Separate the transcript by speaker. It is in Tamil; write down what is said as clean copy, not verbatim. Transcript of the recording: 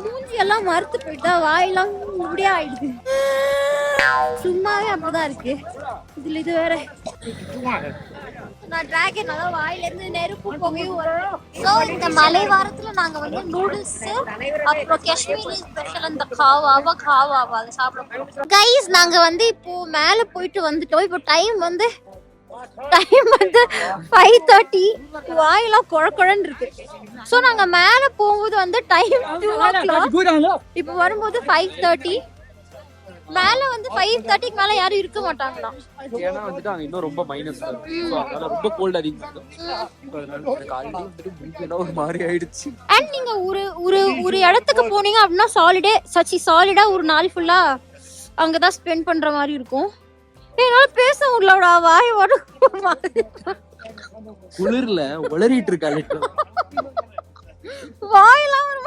Speaker 1: மூஞ்சி எல்லாம் மறுத்து போயிட்டா வாயெல்லாம் இப்படியே ஆயிடுது. சும்மாவே அப்படிதான் இருக்கு. இதுல இது வேற நான் டிராகன் அதான் வாயில இருந்து நெருப்பு புகையும் வரும். ஸோ இந்த மலை வாரத்துல நாங்க வந்து நூடுல்ஸ் அப்புறம் காஷ்மீரி ஸ்பெஷல் அந்த காவாவா அதை சாப்பிடுறோம். கைஸ் நாங்க வந்து இப்போ மேல போயிட்டு வந்துட்டோம். இப்போ டைம் வந்து 5:30. வாயெல்லாம் குழக்குழன்னு இருக்கு. ஸோ நாங்க மேல போகும்போது வந்து டைம் 2:00. இப்போ வரும்போது 5:30. மேல வந்து 5:30க்கு மேல யாரும் இருக்க மாட்டாங்களா?
Speaker 2: ஏன்னா வந்துட்டு அங்க இன்னும் ரொம்ப மைனஸ் அதனால ரொம்ப கோல்ட் அதிகமா இருக்கு. ஒரு மாதிரி ஆயிடுச்சு.
Speaker 1: அண்ட் நீங்க ஒரு இடத்துக்கு போனீங்க அப்படின்னா சாலிடா ஒரு நாள் ஃபுல்லா அங்கதான் ஸ்பெண்ட் பண்ற மாதிரி இருக்கும். என்னால பேச முடியலடா, வாய் வரும்.
Speaker 2: குளிர்ல உளறிட்டு இருக்கா.
Speaker 1: வாயெல்லாம் ஒரு